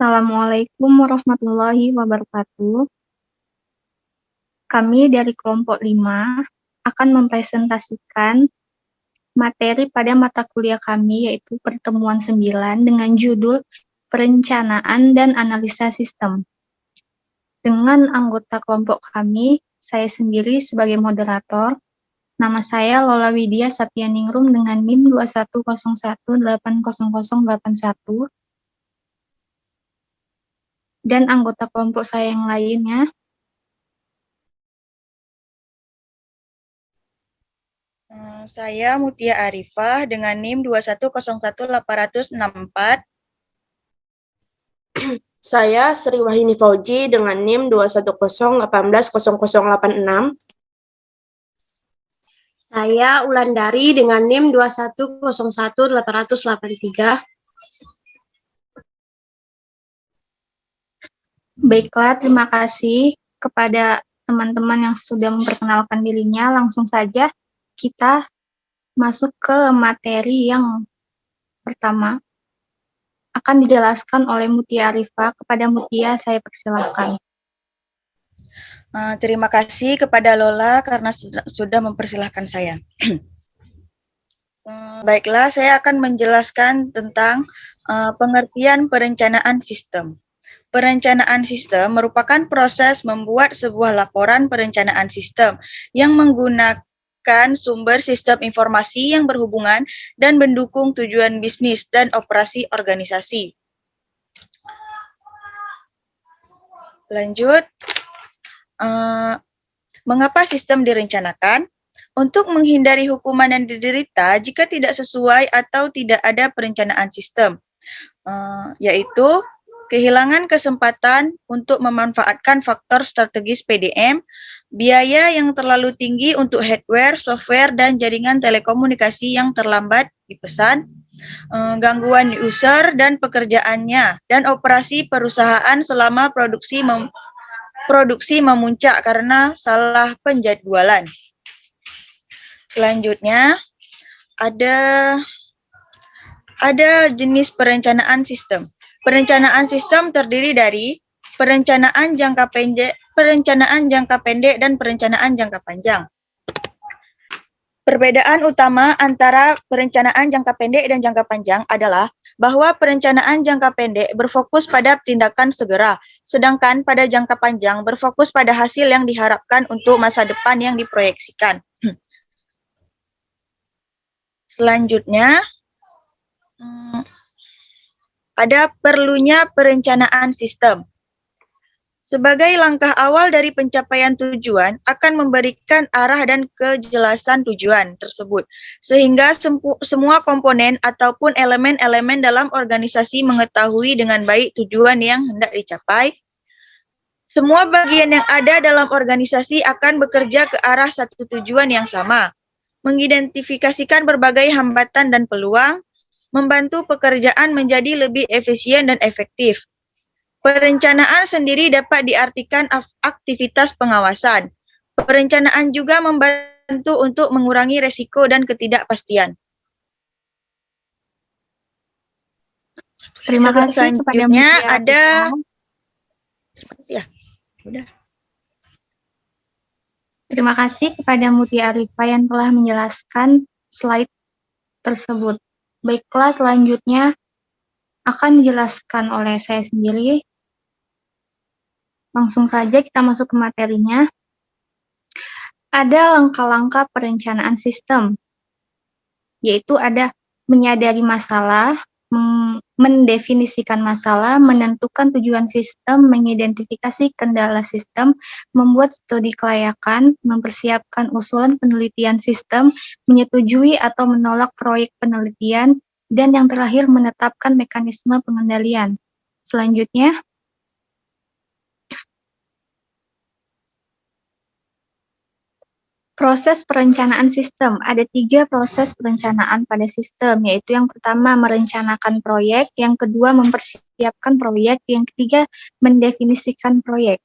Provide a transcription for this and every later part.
Assalamualaikum warahmatullahi wabarakatuh. Kami dari kelompok 5 akan mempresentasikan materi pada mata kuliah kami yaitu pertemuan 9 dengan judul Perencanaan dan Analisa Sistem. Dengan anggota kelompok kami, saya sendiri sebagai moderator. Nama saya Lola Widya Saptianingrum dengan NIM 2101800081 dan anggota kelompok saya yang lainnya. Saya Mutia Arifah dengan NIM 21018064. Saya Sri Wahyuni Fauji dengan NIM 210180086. Saya Ulandari dengan NIM 21011883. Baiklah, terima kasih kepada teman-teman yang sudah memperkenalkan dirinya. Langsung saja kita masuk ke materi yang pertama. Akan dijelaskan oleh Mutia Arifah. Kepada Mutia, saya persilahkan. Terima kasih kepada Lola karena sudah mempersilahkan saya. Baiklah, saya akan menjelaskan tentang pengertian perencanaan sistem. Perencanaan sistem merupakan proses membuat sebuah laporan perencanaan sistem yang menggunakan sumber sistem informasi yang berhubungan dan mendukung tujuan bisnis dan operasi organisasi. Lanjut. Mengapa sistem direncanakan? Untuk menghindari hukuman yang diderita jika tidak sesuai atau tidak ada perencanaan sistem, yaitu kehilangan kesempatan untuk memanfaatkan faktor strategis PDM, biaya yang terlalu tinggi untuk hardware, software, dan jaringan telekomunikasi yang terlambat dipesan, gangguan user dan pekerjaannya, dan operasi perusahaan selama produksi memuncak karena salah penjadwalan. Selanjutnya, ada jenis perencanaan sistem. Perencanaan sistem terdiri dari perencanaan jangka pendek, dan perencanaan jangka panjang. Perbedaan utama antara perencanaan jangka pendek dan jangka panjang adalah bahwa perencanaan jangka pendek berfokus pada tindakan segera, sedangkan pada jangka panjang berfokus pada hasil yang diharapkan untuk masa depan yang diproyeksikan. Selanjutnya, ada perlunya perencanaan sistem. Sebagai langkah awal dari pencapaian tujuan akan memberikan arah dan kejelasan tujuan tersebut, sehingga semua komponen ataupun elemen-elemen dalam organisasi mengetahui dengan baik tujuan yang hendak dicapai. Semua bagian yang ada dalam organisasi akan bekerja ke arah satu tujuan yang sama, mengidentifikasikan berbagai hambatan dan peluang, membantu pekerjaan menjadi lebih efisien dan efektif. Perencanaan sendiri dapat diartikan aktivitas pengawasan. Perencanaan juga membantu untuk mengurangi resiko dan ketidakpastian. Terima kasih kepada Selanjutnya Mutia ada... Terima kasih ya. Udah. Terima kasih kepada Mutia Arifah yang telah menjelaskan slide tersebut. Baiklah, selanjutnya akan dijelaskan oleh saya sendiri. Langsung saja kita masuk ke materinya. Ada langkah-langkah perencanaan sistem, yaitu ada menyadari masalah, mendefinisikan masalah, menentukan tujuan sistem, mengidentifikasi kendala sistem, membuat studi kelayakan, mempersiapkan usulan penelitian sistem, menyetujui atau menolak proyek penelitian, dan yang terakhir menetapkan mekanisme pengendalian. Selanjutnya, proses perencanaan sistem. Ada 3 proses perencanaan pada sistem, yaitu yang pertama merencanakan proyek, yang kedua mempersiapkan proyek, yang ketiga mendefinisikan proyek.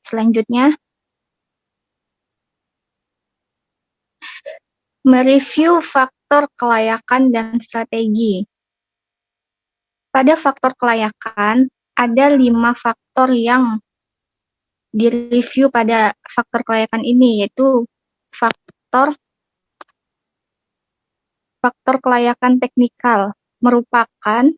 Selanjutnya, mereview faktor kelayakan dan strategi. Pada faktor kelayakan, ada 5 faktor yang direview pada faktor kelayakan ini, yaitu faktor kelayakan teknikal merupakan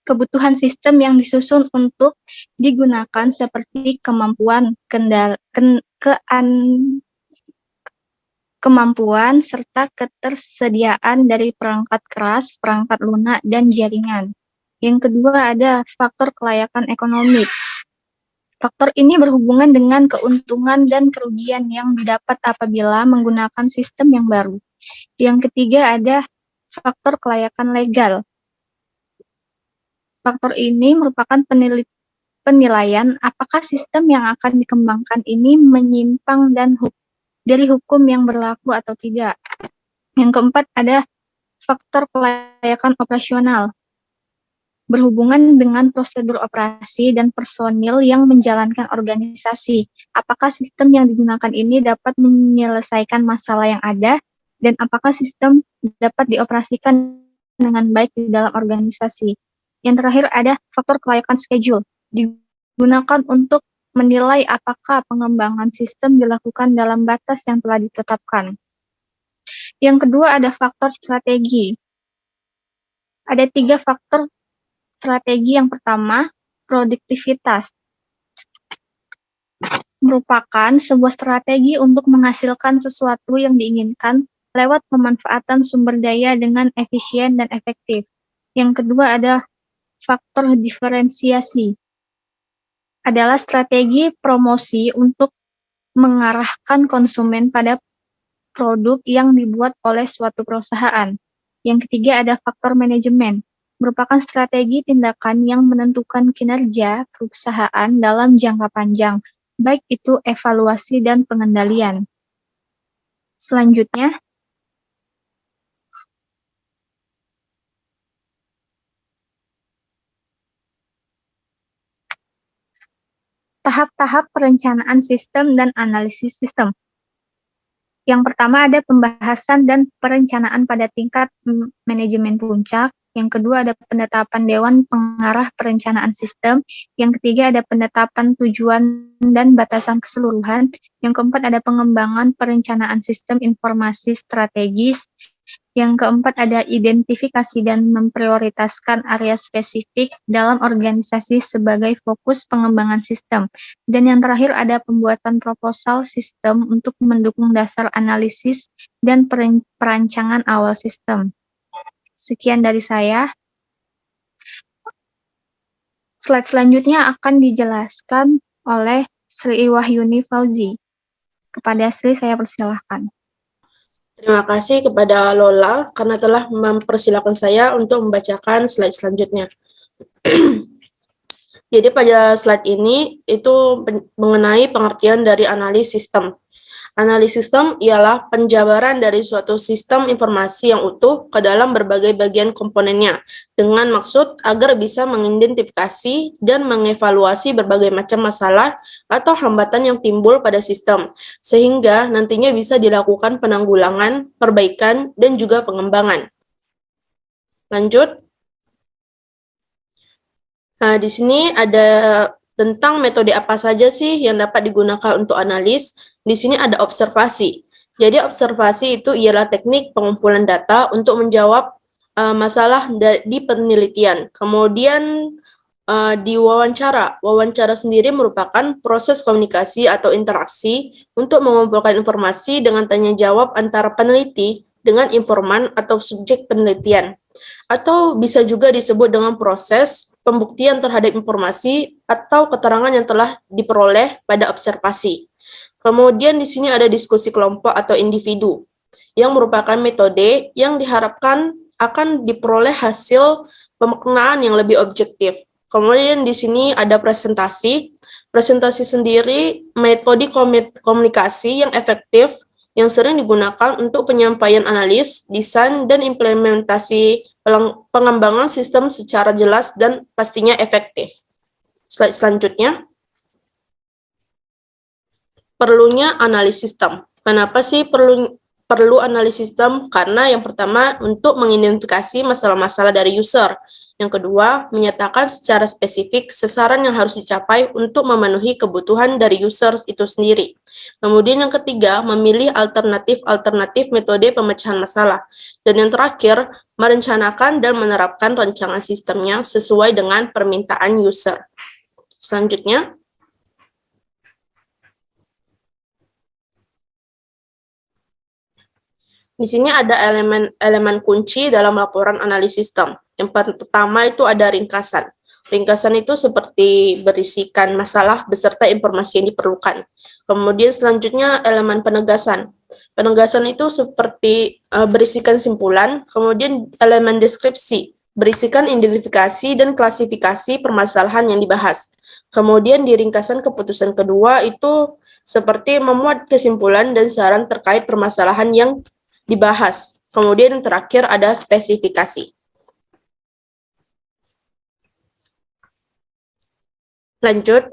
kebutuhan sistem yang disusun untuk digunakan seperti kemampuan serta ketersediaan dari perangkat keras, perangkat lunak, dan jaringan. Yang kedua ada faktor kelayakan ekonomik. Faktor ini berhubungan dengan keuntungan dan kerugian yang didapat apabila menggunakan sistem yang baru. Yang ketiga ada faktor kelayakan legal. Faktor ini merupakan penilaian apakah sistem yang akan dikembangkan ini menyimpang dari hukum yang berlaku atau tidak. Yang keempat ada faktor kelayakan operasional. Berhubungan dengan prosedur operasi dan personil yang menjalankan organisasi. Apakah sistem yang digunakan ini dapat menyelesaikan masalah yang ada, dan apakah sistem dapat dioperasikan dengan baik di dalam organisasi. Yang terakhir ada faktor kelayakan schedule. Digunakan untuk menilai apakah pengembangan sistem dilakukan dalam batas yang telah ditetapkan. Yang kedua ada faktor strategi. Ada 3 faktor strategi. Yang pertama, produktivitas. Merupakan sebuah strategi untuk menghasilkan sesuatu yang diinginkan lewat pemanfaatan sumber daya dengan efisien dan efektif. Yang kedua ada faktor diferensiasi. Adalah strategi promosi untuk mengarahkan konsumen pada produk yang dibuat oleh suatu perusahaan. Yang ketiga ada faktor manajemen. Merupakan strategi tindakan yang menentukan kinerja perusahaan dalam jangka panjang, baik itu evaluasi dan pengendalian. Selanjutnya, tahap-tahap perencanaan sistem dan analisis sistem. Yang pertama ada pembahasan dan perencanaan pada tingkat manajemen puncak. Yang kedua ada penetapan Dewan Pengarah Perencanaan Sistem. Yang ketiga ada penetapan tujuan dan batasan keseluruhan. Yang keempat ada pengembangan perencanaan sistem informasi strategis. Yang keempat ada identifikasi dan memprioritaskan area spesifik dalam organisasi sebagai fokus pengembangan sistem. Dan yang terakhir ada pembuatan proposal sistem untuk mendukung dasar analisis dan perancangan awal sistem. Sekian dari saya. Slide selanjutnya akan dijelaskan oleh Sri Wahyuni Fauzi. Kepada Sri saya persilahkan. Terima kasih kepada Lola karena telah mempersilahkan saya untuk membacakan slide selanjutnya. Jadi pada slide ini itu mengenai pengertian dari analis sistem. Analis sistem ialah penjabaran dari suatu sistem informasi yang utuh ke dalam berbagai bagian komponennya, dengan maksud agar bisa mengidentifikasi dan mengevaluasi berbagai macam masalah atau hambatan yang timbul pada sistem, sehingga nantinya bisa dilakukan penanggulangan, perbaikan, dan juga pengembangan. Lanjut. Nah, di sini ada tentang metode apa saja sih yang dapat digunakan untuk analis. Di sini ada observasi. Jadi observasi itu ialah teknik pengumpulan data untuk menjawab masalah di penelitian. Kemudian di wawancara. Wawancara sendiri merupakan proses komunikasi atau interaksi untuk mengumpulkan informasi dengan tanya jawab antara peneliti dengan informan atau subjek penelitian. Atau bisa juga disebut dengan proses pembuktian terhadap informasi atau keterangan yang telah diperoleh pada observasi. Kemudian di sini ada diskusi kelompok atau individu, yang merupakan metode yang diharapkan akan diperoleh hasil pemaknaan yang lebih objektif. Kemudian di sini ada presentasi. Presentasi sendiri metode komunikasi yang efektif yang sering digunakan untuk penyampaian analis, desain, dan implementasi pengembangan sistem secara jelas dan pastinya efektif. Slide selanjutnya. Perlunya analisis sistem. Kenapa sih perlu analisis sistem? Karena yang pertama untuk mengidentifikasi masalah-masalah dari user. Yang kedua, menyatakan secara spesifik sasaran yang harus dicapai untuk memenuhi kebutuhan dari users itu sendiri. Kemudian yang ketiga, memilih alternatif metode pemecahan masalah. Dan yang terakhir, merencanakan dan menerapkan rancangan sistemnya sesuai dengan permintaan user. Selanjutnya, di sini ada elemen kunci dalam laporan analisis sistem. Yang pertama itu ada ringkasan. Ringkasan itu seperti berisikan masalah beserta informasi yang diperlukan. Kemudian selanjutnya elemen penegasan. Penegasan itu seperti berisikan simpulan, kemudian elemen deskripsi, berisikan identifikasi dan klasifikasi permasalahan yang dibahas. Kemudian di ringkasan keputusan kedua itu seperti memuat kesimpulan dan saran terkait permasalahan yang dibahas. Kemudian yang terakhir ada spesifikasi. Lanjut.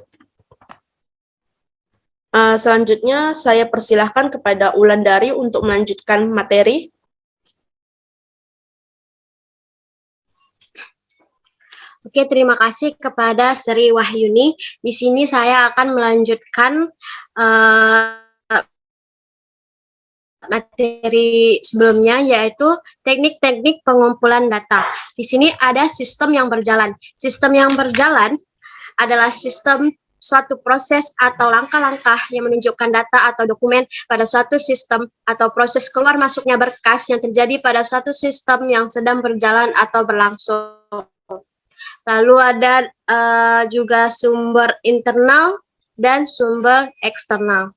Selanjutnya saya persilahkan kepada Wulandari untuk melanjutkan materi. Oke, terima kasih kepada Sri Wahyuni. Di sini saya akan melanjutkan materi sebelumnya, yaitu teknik-teknik pengumpulan data. Di sini ada sistem yang berjalan. Sistem yang berjalan adalah sistem suatu proses atau langkah-langkah yang menunjukkan data atau dokumen pada suatu sistem atau proses keluar masuknya berkas yang terjadi pada suatu sistem yang sedang berjalan atau berlangsung. Lalu ada juga sumber internal dan sumber eksternal.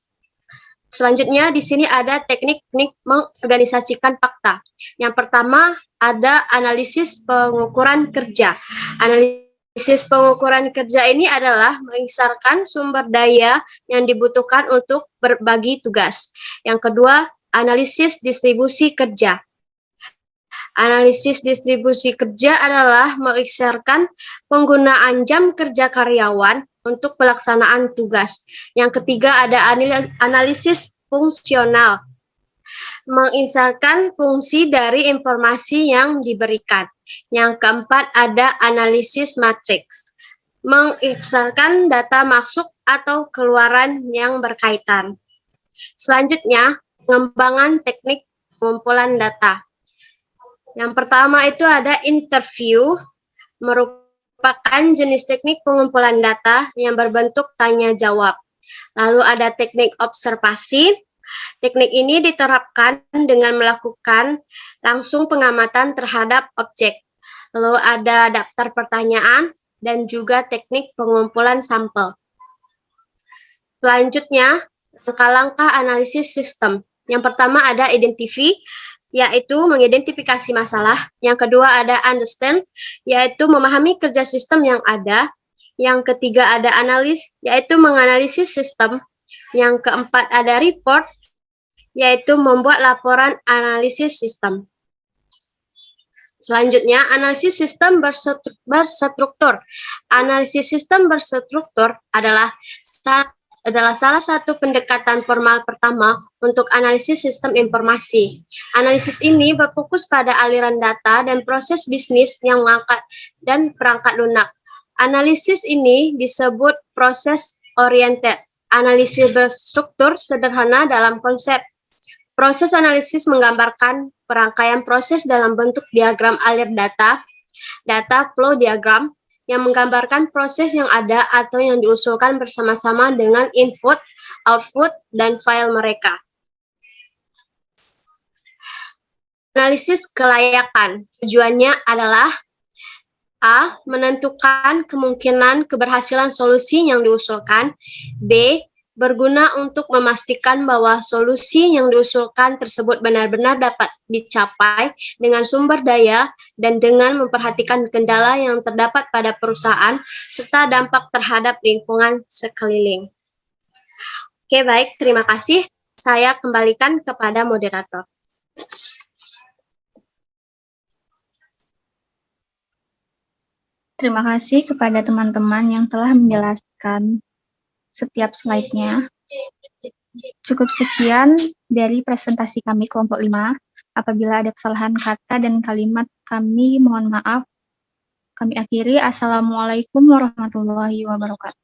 Selanjutnya di sini ada teknik-teknik mengorganisasikan fakta. Yang pertama ada analisis pengukuran kerja. Analisis pengukuran kerja ini adalah mengisarkan sumber daya yang dibutuhkan untuk berbagi tugas. Yang kedua, analisis distribusi kerja. Analisis distribusi kerja adalah mengisarkan penggunaan jam kerja karyawan untuk pelaksanaan tugas. Yang ketiga ada analisis fungsional, mengisarkan fungsi dari informasi yang diberikan. Yang keempat ada analisis matriks, mengisarkan data masuk atau keluaran yang berkaitan. Selanjutnya, pengembangan teknik pengumpulan data. Yang pertama itu ada interview, merupakan jenis teknik pengumpulan data yang berbentuk tanya jawab. Lalu ada teknik observasi. Teknik ini diterapkan dengan melakukan langsung pengamatan terhadap objek. Lalu ada daftar pertanyaan dan juga teknik pengumpulan sampel. Selanjutnya, langkah-langkah analisis sistem. Yang pertama ada identify, yaitu mengidentifikasi masalah. Yang kedua ada understand, yaitu memahami kerja sistem yang ada. Yang ketiga ada analis, yaitu menganalisis sistem. Yang keempat ada report, yaitu membuat laporan analisis sistem. Selanjutnya, analisis sistem berstruktur. Analisis sistem berstruktur adalah salah satu pendekatan formal pertama untuk analisis sistem informasi. Analisis ini berfokus pada aliran data dan proses bisnis yang mengangkat dan perangkat lunak. Analisis ini disebut proses oriented. Analisis berstruktur sederhana dalam konsep. Proses analisis menggambarkan perangkaian proses dalam bentuk diagram alir data, data flow diagram, yang menggambarkan proses yang ada atau yang diusulkan bersama-sama dengan input, output, dan file mereka. Analisis kelayakan. Tujuannya adalah A. Menentukan kemungkinan keberhasilan solusi yang diusulkan. B. Berguna untuk memastikan bahwa solusi yang diusulkan tersebut benar-benar dapat dicapai dengan sumber daya dan dengan memperhatikan kendala yang terdapat pada perusahaan serta dampak terhadap lingkungan sekeliling. Oke, baik, terima kasih. Saya kembalikan kepada moderator. Terima kasih kepada teman-teman yang telah menjelaskan setiap slide-nya. Cukup sekian dari presentasi kami kelompok 5. Apabila ada kesalahan kata dan kalimat, kami mohon maaf. kami akhiri. Assalamualaikum warahmatullahi wabarakatuh.